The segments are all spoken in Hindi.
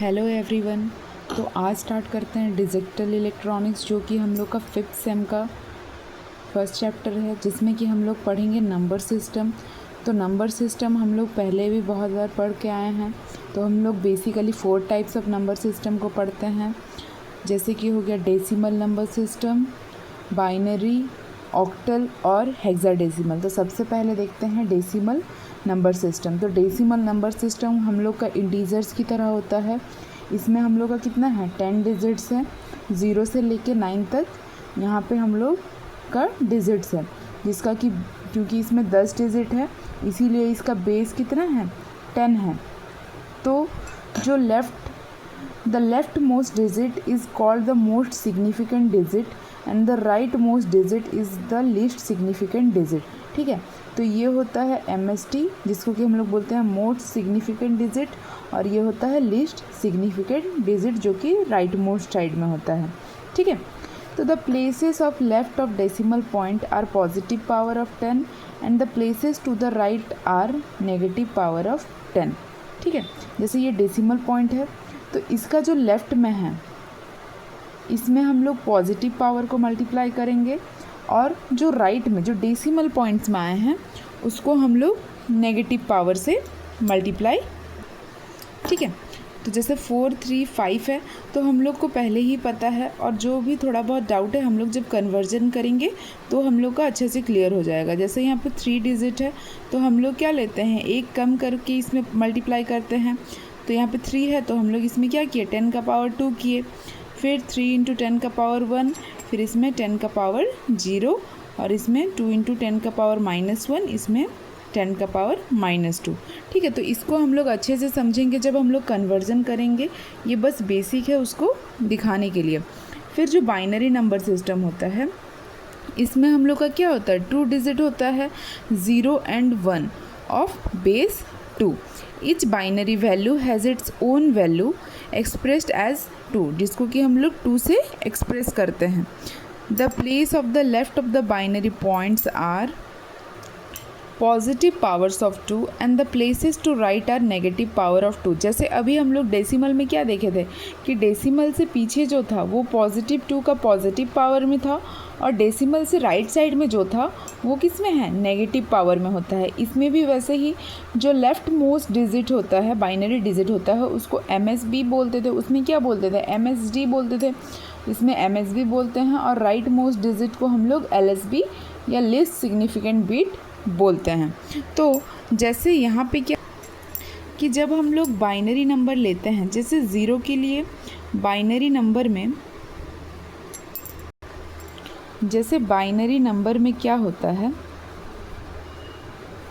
Hello everyone. तो आज स्टार्ट करते हैं डिजिटल इलेक्ट्रॉनिक्स, जो कि हम लोग का 5th सेम का फर्स्ट चैप्टर है, जिसमें कि हम लोग पढ़ेंगे नंबर सिस्टम। तो नंबर सिस्टम हम लोग पहले भी बहुत बार पढ़ के आए हैं। तो हम लोग basically 4 types of number system को पढ़ते हैं, जैसे कि हो गया decimal number system, binary, octal और हेक्साडेसिमल। तो सबसे पहले देखते हैं डेसिमल नंबर सिस्टम। तो डेसिमल नंबर सिस्टम हम लोग का इंटीजर्स की तरह होता है। इसमें हम लोग का कितना है, 10 डिजिट्स है, 0 से लेके 9 तक यहाँ पे हम लोग का डिजिट्स है, जिसका कि क्योंकि इसमें 10 डिजिट है इसीलिए इसका बेस कितना है, 10 है। तो जो the left most digit is called the most significant digit and the right most digit is the least significant digit. ठीक है, तो ये होता है MSD, जिसको कि हम लोग बोलते हैं मोस्ट सिग्निफिकेंट डिजिट, और ये होता है लीस्ट सिग्निफिकेंट डिजिट, जो कि राइट मोस्ट साइड में होता है। ठीक है, तो the places of left of decimal point are positive power of 10 and the places to the right are negative power of 10। ठीक है, जैसे ये डेसिमल पॉइंट है तो इसका जो लेफ्ट में है इसमें हम लोग पॉजिटिव पावर को मल्टीप्लाई करेंगे, और जो राइट में जो डेसिमल पॉइंट्स में आए हैं उसको हम लोग नेगेटिव पावर से मल्टीप्लाई। ठीक है, तो जैसे 4, 3, 5 है तो हम लोग को पहले ही पता है, और जो भी थोड़ा बहुत डाउट है हम लोग जब कन्वर्जन करेंगे तो हम लोग का अच्छे से क्लियर हो जाएगा। जैसे यहाँ पे 3 डिजिट है तो हम लोग क्या लेते हैं, एक कम करके इसमें मल्टीप्लाई करते हैं। तो यहाँ पे 3 है तो हम लोग इसमें क्या किए, 10 का पावर 2 किए, फिर 3 इंटू 10 का पावर 1, फिर इसमें 10 का पावर 0, और इसमें 2 इंटू 10 का पावर -1, इसमें 10 का पावर -2। ठीक है, तो इसको हम लोग अच्छे से समझेंगे जब हम लोग कन्वर्जन करेंगे। ये बस बेसिक है उसको दिखाने के लिए। फिर जो बाइनरी नंबर सिस्टम होता है इसमें हम लोग का क्या होता है, 2 डिजिट होता है, 0 and 1 of base 2। Each binary value has its own value expressed as 2, जिसको कि हम लोग 2 से एक्सप्रेस करते हैं। The place of the left of the binary points are positive powers of 2 and the places to right are negative power of 2। जैसे अभी हम लोग डेसिमल में क्या देखे थे कि डेसिमल से पीछे जो था वो पॉजिटिव 2 का पॉजिटिव पावर में था, और डेसिमल से राइट साइड में जो था वो किस में है, नेगेटिव पावर में होता है। इसमें भी वैसे ही जो लेफ्ट मोस्ट डिजिट होता है, बाइनरी डिजिट होता है, उसको MSB बोलते थे, उसमें क्या बोलते थे, MSD बोलते थे, इसमें MSB बोलते हैं। और राइट मोस्ट डिजिट को हम लोग LSB या लिस्ट सिग्निफिकेंट बिट बोलते हैं। तो जैसे यहाँ पे क्या कि जब हम लोग बाइनरी नंबर लेते हैं, जैसे 0 के लिए बाइनरी नंबर में, जैसे बाइनरी नंबर में क्या होता है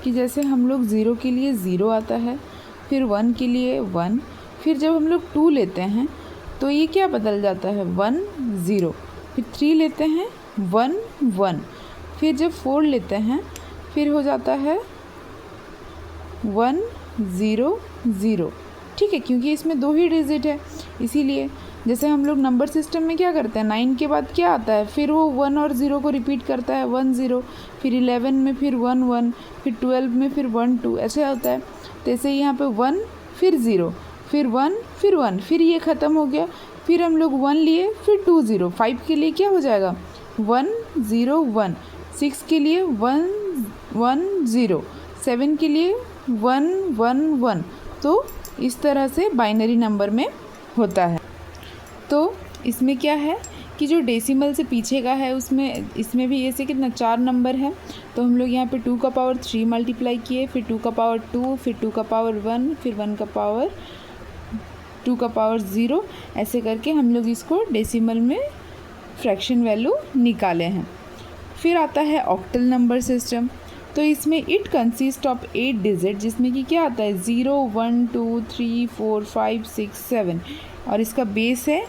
कि जैसे हम लोग 0 के लिए 0 आता है, फिर 1 के लिए 1, फिर जब हम लोग 2 लेते हैं तो ये क्या बदल जाता है, 1 0, फिर 3 लेते हैं 1 1, फिर जब 4 लेते हैं फिर हो जाता है 1 0 0। ठीक है, क्योंकि इसमें 2 ही डिजिट है इसीलिए। जैसे हम लोग नंबर सिस्टम में क्या करते हैं, 9 के बाद क्या आता है, फिर वो 1 और 0 को रिपीट करता है, 1 0, फिर 11 में फिर 1 1, फिर 12 में फिर 1 2, ऐसे होता है। तो ऐसे यहाँ पे 1 फिर 0 फिर 1 फिर 1, फिर ये ख़त्म हो गया, फिर हम लोग 1 लिए, फिर 2 0, 5 के लिए क्या हो जाएगा 1 0 1, 6 के लिए 1 1 0, 7 के लिए 1 1 1। तो इस तरह से बाइनरी नंबर में होता है। तो इसमें क्या है कि जो डेसिमल से पीछे का है उसमें, इसमें भी ऐसे कितना 4 नंबर है, तो हम लोग यहाँ पे 2 का पावर 3 मल्टीप्लाई किए, फिर 2 का पावर 2, फिर 2 का पावर 1, फिर 1 का पावर 2 का पावर 0, ऐसे करके हम लोग इसको डेसिमल में फ्रैक्शन वैल्यू निकाले हैं। फिर आता है ऑक्टल नंबर सिस्टम। तो इसमें इट कंसिस्ट ऑफ 8 डिजिट, जिसमें कि क्या आता है 0 1 2 3 4 5 6 7, और इसका बेस है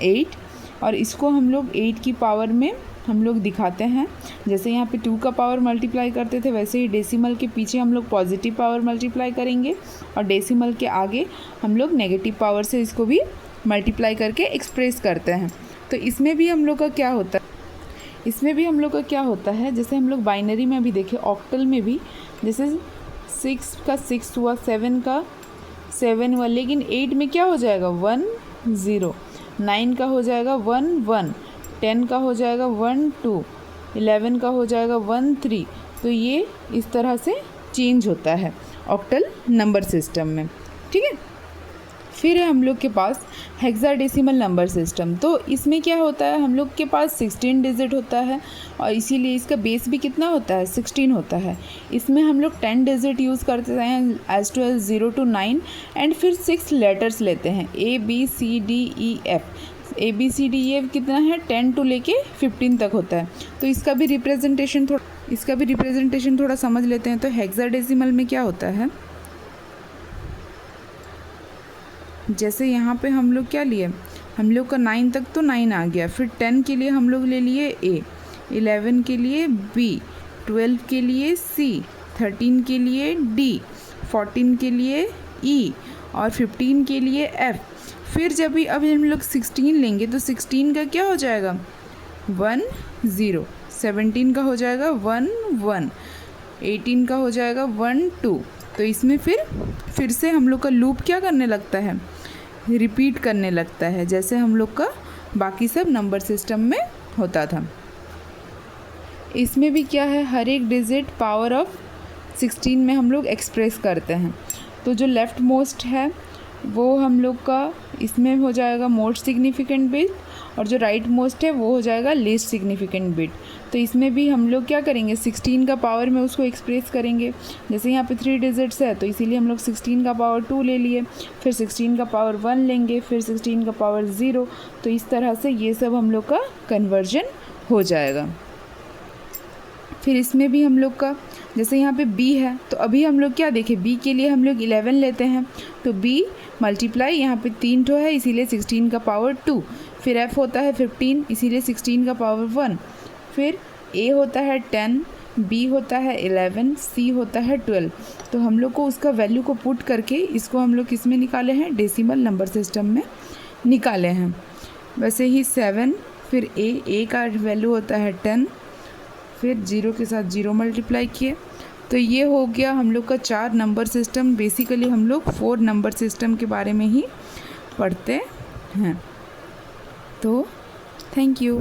8, और इसको हम लोग 8 की पावर में हम लोग दिखाते हैं। जैसे यहाँ पे 2 का पावर मल्टीप्लाई करते थे, वैसे ही डेसिमल के पीछे हम लोग पॉजिटिव पावर मल्टीप्लाई करेंगे, और डेसिमल के आगे हम लोग नेगेटिव पावर से इसको भी मल्टीप्लाई करके एक्सप्रेस करते हैं। तो इसमें भी हम लोग का क्या होता है, जैसे हम लोग बाइनरी में भी देखें, ऑक्टल में भी, जैसे 6 का 6 हुआ, 7 का 7 1, लेकिन 8 में क्या हो जाएगा 1 0, 9 का हो जाएगा 1 1, 10 का हो जाएगा 1 2, 11 का हो जाएगा 1 3। तो ये इस तरह से चेंज होता है ऑक्टल नंबर सिस्टम में, ठीक है। फिर है हम लोग के पास हेक्साडेसिमल नंबर सिस्टम। तो इसमें क्या होता है, हम लोग के पास 16 डिजिट होता है और इसीलिए इसका बेस भी कितना होता है 16 होता है। इसमें हम लोग 10 डिजिट यूज़ करते हैं as to as 0 to 9 and फिर 6 लेटर्स लेते हैं ABCDEF। ABCDEF कितना है 10 to लेके 15 तक होता है। तो इसका भी रिप्रेजेंटेशन थोड़ा समझ लेते हैं। तो हेक्साडेसिमल में क्या होता है, जैसे यहाँ पे हम लोग क्या लिए, हम लोग का 9 तक तो 9 आ गया, फिर 10 के लिए हम लोग ले लिए A, 11 के लिए B, 12 के लिए C, 13 के लिए D, 14 के लिए E और 15 के लिए F। फिर जब भी अभी हम लोग 16 लेंगे तो 16 का क्या हो जाएगा 1 0, 17 का हो जाएगा 1 1, 18 का हो जाएगा 1 2। तो इसमें फिर से हम लोग का लूप क्या करने लगता है, रिपीट करने लगता है, जैसे हम लोग का बाकी सब नंबर सिस्टम में होता था। इसमें भी क्या है, हर एक डिजिट पावर ऑफ 16 में हम लोग एक्सप्रेस करते हैं। तो जो लेफ़्ट मोस्ट है वो हम लोग का इसमें हो जाएगा मोस्ट सिग्निफिकेंट बिट और जो राइट मोस्ट है वो हो जाएगा लीस्ट सिग्निफिकेंट बिट। तो इसमें भी हम लोग क्या करेंगे 16 का पावर में उसको एक्सप्रेस करेंगे। जैसे यहाँ पे 3 डिजिट्स है तो इसीलिए हम लोग 16 का पावर 2 ले लिए, फिर 16 का पावर 1 लेंगे, फिर 16 का पावर 0। तो इस तरह से ये सब हम लोग का कन्वर्जन हो जाएगा। फिर इसमें भी हम लोग का जैसे यहाँ पे B है तो अभी हम लोग क्या देखें, B के लिए हम लोग 11 लेते हैं तो B मल्टीप्लाई यहाँ पे 3 ठो है इसीलिए 16 का पावर 2, फिर F होता है 15 इसीलिए 16 का पावर 1, फिर A होता है 10, B होता है 11, C होता है 12। तो हम लोग को उसका वैल्यू को पुट करके इसको हम लोग किस में निकाले हैं, डेसिमल नंबर सिस्टम में निकाले हैं। वैसे ही 7, फिर A का वैल्यू होता है 10, फिर 0 के साथ 0 मल्टीप्लाई किए। तो ये हो गया हम लोग का 4 नंबर सिस्टम। बेसिकली हम लोग 4 नंबर सिस्टम के बारे में ही पढ़ते हैं। तो थैंक यू।